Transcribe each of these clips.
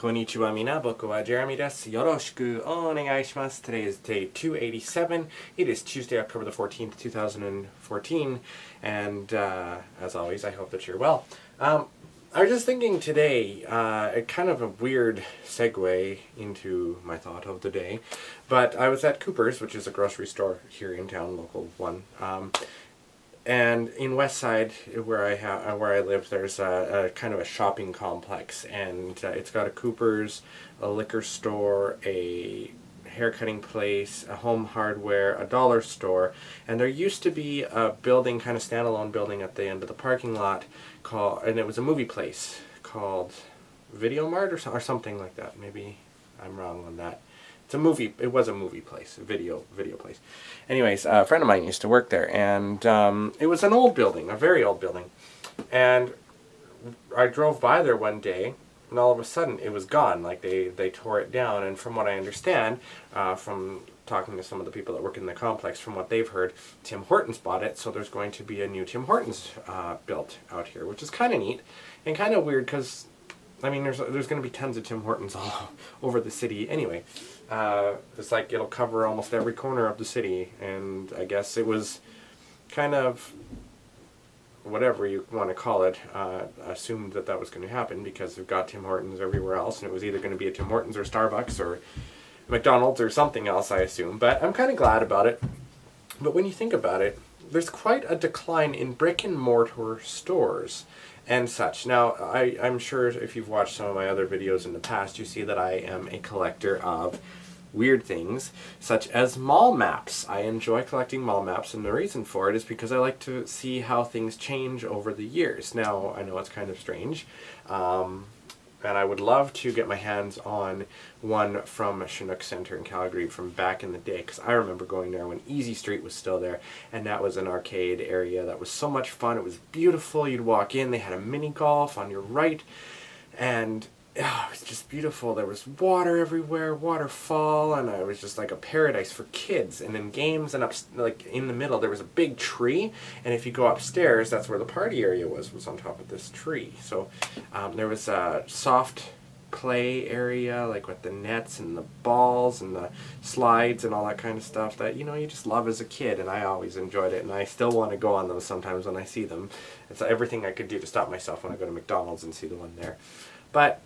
Konnichiwa mina, boku wa Jeremy desu. Yoroshiku onegaishimasu. Today is day 287. It is Tuesday, October the 14th, 2014. And as always, I hope that you're well. I was just thinking today, kind of a weird segue into my thought of the day, but I was at Cooper's, which is a grocery store here in town, local one. And in West Side, where I live, there's a kind of a shopping complex, and it's got a Cooper's, a liquor store, a haircutting place, a home hardware, a dollar store, and there used to be a building, kind of standalone building at the end of the parking lot and it was a movie place called Video Mart or something like that. Maybe I'm wrong on that. It was a movie place, a video place. Anyways, a friend of mine used to work there, and it was an old building, a very old building. And I drove by there one day, and all of a sudden it was gone. Like they tore it down, and from what I understand, from talking to some of the people that work in the complex, from what they've heard, Tim Hortons bought it, so there's going to be a new Tim Hortons built out here, which is kind of neat and kind of weird because, I mean, there's going to be tons of Tim Hortons all over the city anyway. It's like it'll cover almost every corner of the city, and I guess it was kind of, whatever you want to call it, assumed that was going to happen because we've got Tim Hortons everywhere else, and it was either going to be a Tim Hortons or Starbucks or McDonald's or something else, I assume. But I'm kind of glad about it. But when you think about it, there's quite a decline in brick and mortar stores and such. Now, I'm sure if you've watched some of my other videos in the past, you see that I am a collector of weird things, such as mall maps. I enjoy collecting mall maps, and the reason for it is because I like to see how things change over the years. Now, I know it's kind of strange, and I would love to get my hands on one from Chinook Center in Calgary from back in the day, because I remember going there when Easy Street was still there, and that was an arcade area that was so much fun. It was beautiful. You'd walk in, they had a mini golf on your right, and it was just beautiful. There was water everywhere, waterfall, and it was just like a paradise for kids. And then games, and like in the middle there was a big tree, and if you go upstairs, that's where the party area was on top of this tree. So there was a soft play area, like with the nets and the balls and the slides and all that kind of stuff that, you know, you just love as a kid, and I always enjoyed it, and I still want to go on them sometimes when I see them. It's everything I could do to stop myself when I go to McDonald's and see the one there. But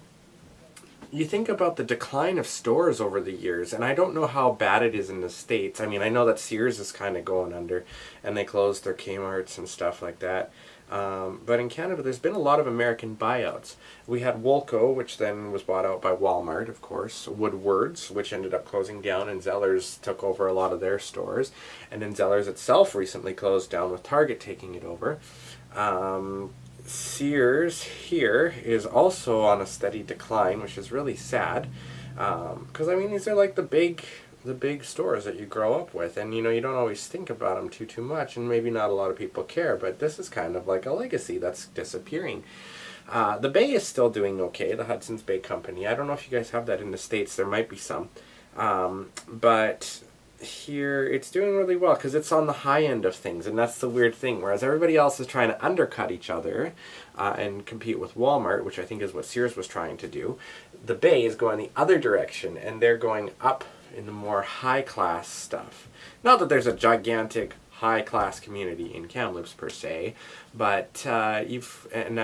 you think about the decline of stores over the years, and I don't know how bad it is in the States. I mean, I know that Sears is kind of going under, and they closed their Kmarts and stuff like that. But in Canada, there's been a lot of American buyouts. We had Woolco, which then was bought out by Walmart, of course. Woodward's, which ended up closing down, and Zellers took over a lot of their stores. And then Zellers itself recently closed down, with Target taking it over. Sears here is also on a steady decline, which is really sad, because I mean, these are like the big stores that you grow up with, and you know, you don't always think about them too much, and maybe not a lot of people care, but this is kind of like a legacy that's disappearing. The Bay is still doing okay, the Hudson's Bay Company. I don't know if you guys have that in the States. There might be some, but here it's doing really well because it's on the high end of things, and that's the weird thing. Whereas everybody else is trying to undercut each other and compete with Walmart, which I think is what Sears was trying to do, the Bay is going the other direction, and they're going up in the more high class stuff. Not that there's a gigantic high class community in Kamloops per se, but now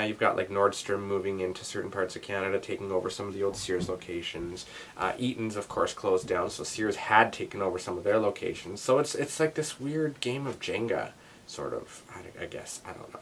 you've got like Nordstrom moving into certain parts of Canada, taking over some of the old Sears locations. Eaton's, of course, closed down, so Sears had taken over some of their locations. So it's like this weird game of Jenga, sort of, I guess. I don't know.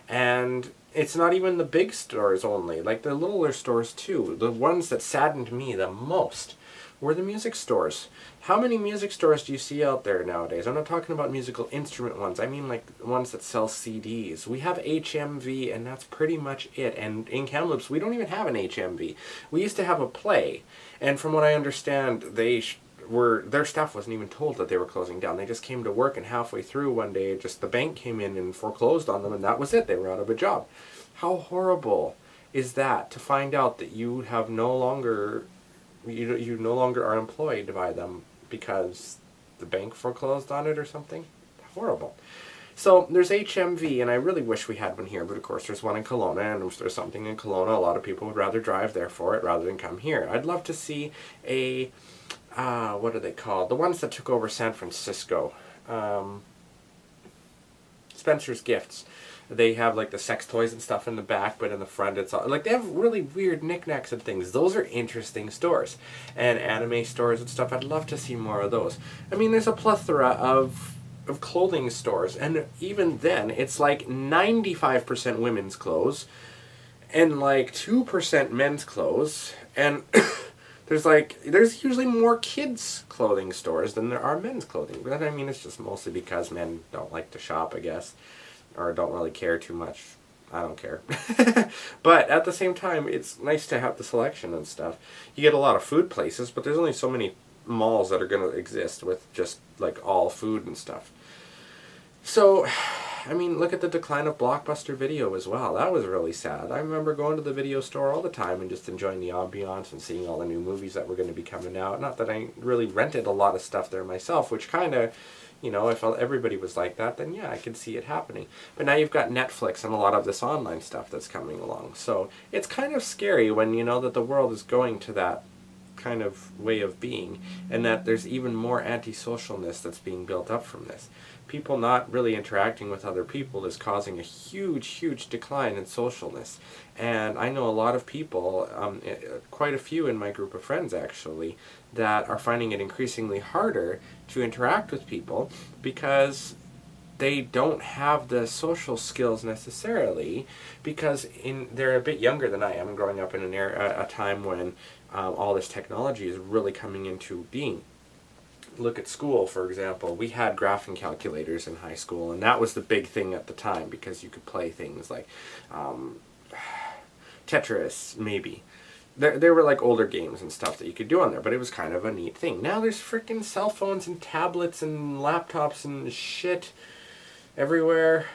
And it's not even the big stores only, like the littler stores too. The ones that saddened me the most were the music stores. How many music stores do you see out there nowadays? I'm not talking about musical instrument ones. I mean like ones that sell CDs. We have HMV, and that's pretty much it. And in Kamloops, we don't even have an HMV. We used to have a Play, and from what I understand, their staff wasn't even told that they were closing down. They just came to work, and halfway through one day, just the bank came in and foreclosed on them, and that was it. They were out of a job. How horrible is that, to find out that you have no longer are employed by them because the bank foreclosed on it or something? Horrible. So there's HMV, and I really wish we had one here, but of course there's one in Kelowna, and if there's something in Kelowna, a lot of people would rather drive there for it rather than come here. I'd love to see a, what are they called? The ones that took over San Francisco. Spencer's Gifts. They have like the sex toys and stuff in the back, but in the front it's all like they have really weird knickknacks and things. Those are interesting stores, and anime stores and stuff. I'd love to see more of those. I mean, there's a plethora of clothing stores, and even then, it's like 95% women's clothes, and like 2% men's clothes, and there's usually more kids' clothing stores than there are men's clothing. But I mean, it's just mostly because men don't like to shop, I guess. Or don't really care too much. I don't care. But at the same time, it's nice to have the selection and stuff. You get a lot of food places, but there's only so many malls that are going to exist with just like all food and stuff. So, I mean, look at the decline of Blockbuster Video as well. That was really sad. I remember going to the video store all the time and just enjoying the ambiance and seeing all the new movies that were going to be coming out. Not that I really rented a lot of stuff there myself, which kind of, you know, if everybody was like that, then yeah, I could see it happening. But now you've got Netflix and a lot of this online stuff that's coming along. So it's kind of scary when you know that the world is going to that kind of way of being, and that there's even more antisocialness that's being built up from this. People not really interacting with other people is causing a huge decline in socialness. And I know a lot of people, quite a few in my group of friends actually, that are finding it increasingly harder to interact with people because they don't have the social skills necessarily, because they're a bit younger than I am, growing up in a time when all this technology is really coming into being. Look at school, for example. We had graphing calculators in high school, and that was the big thing at the time because you could play things like Tetris, maybe. There were like older games and stuff that you could do on there, but it was kind of a neat thing. Now there's freaking cell phones and tablets and laptops and shit everywhere.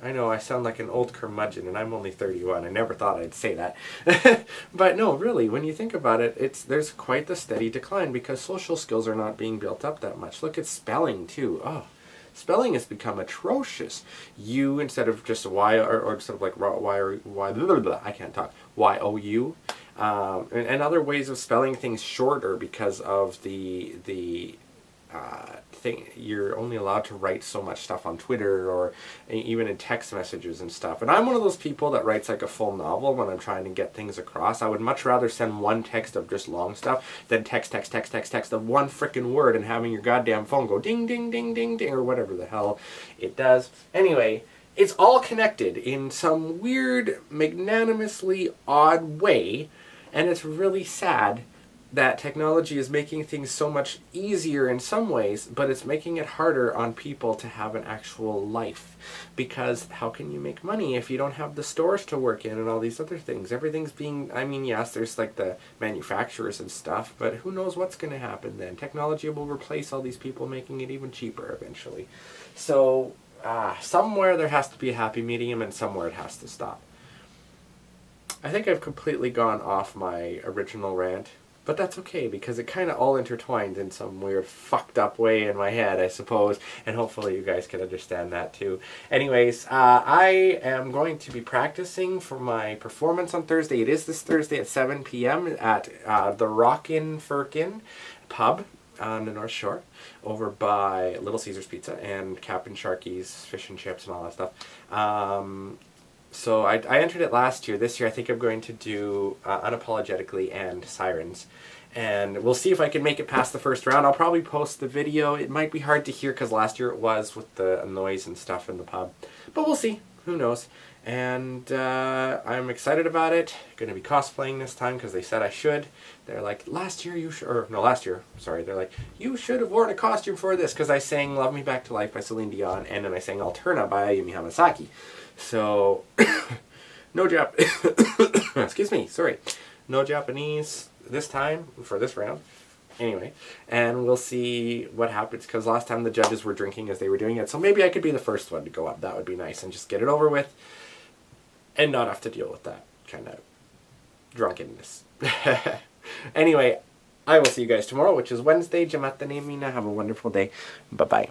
I know I sound like an old curmudgeon, and I'm only 31. I never thought I'd say that. But no, really, when you think about it, there's quite the steady decline because social skills are not being built up that much. Look at spelling, too. Oh, spelling has become atrocious. You instead of just Y, or instead of like Y, or Y, blah, blah, blah, I can't talk, Y-O-U. And other ways of spelling things shorter because of the thing. You're only allowed to write so much stuff on Twitter or even in text messages and stuff. And I'm one of those people that writes like a full novel when I'm trying to get things across. I would much rather send one text of just long stuff than text of one frickin' word and having your goddamn phone go ding, ding, ding, ding, ding, or whatever the hell it does. Anyway, it's all connected in some weird, magnanimously odd way, and it's really sad that technology is making things so much easier in some ways, but it's making it harder on people to have an actual life. Because how can you make money if you don't have the stores to work in and all these other things? Everything's being, I mean, yes, there's like the manufacturers and stuff, but who knows what's going to happen then? Technology will replace all these people, making it even cheaper eventually. So, somewhere there has to be a happy medium, and somewhere it has to stop. I think I've completely gone off my original rant. But that's okay, because it kind of all intertwined in some weird fucked up way in my head, I suppose, and hopefully you guys can understand that too. Anyways, I am going to be practicing for my performance on Thursday. It is this Thursday at 7 p.m. at the Rockin' Firkin pub on the North Shore, over by Little Caesars Pizza and Captain Sharky's Fish and Chips and all that stuff. So I entered it last year. This year I think I'm going to do Unapologetically and Sirens. And we'll see if I can make it past the first round. I'll probably post the video. It might be hard to hear because last year it was with the noise and stuff in the pub. But we'll see. Who knows? And I'm excited about it. Going to be cosplaying this time because they said I should. They're like, last year, sorry. They're like, you should have worn a costume for this, because I sang Love Me Back to Life by Celine Dion, and then I sang Alterna by Ayumi Hamasaki. So, excuse me, sorry. No Japanese this time for this round. Anyway, and we'll see what happens, because last time the judges were drinking as they were doing it, so maybe I could be the first one to go up. That would be nice, and just get it over with and not have to deal with that kind of drunkenness. Anyway, I will see you guys tomorrow, which is Wednesday. Jamatane mina. Have a wonderful day. Bye-bye.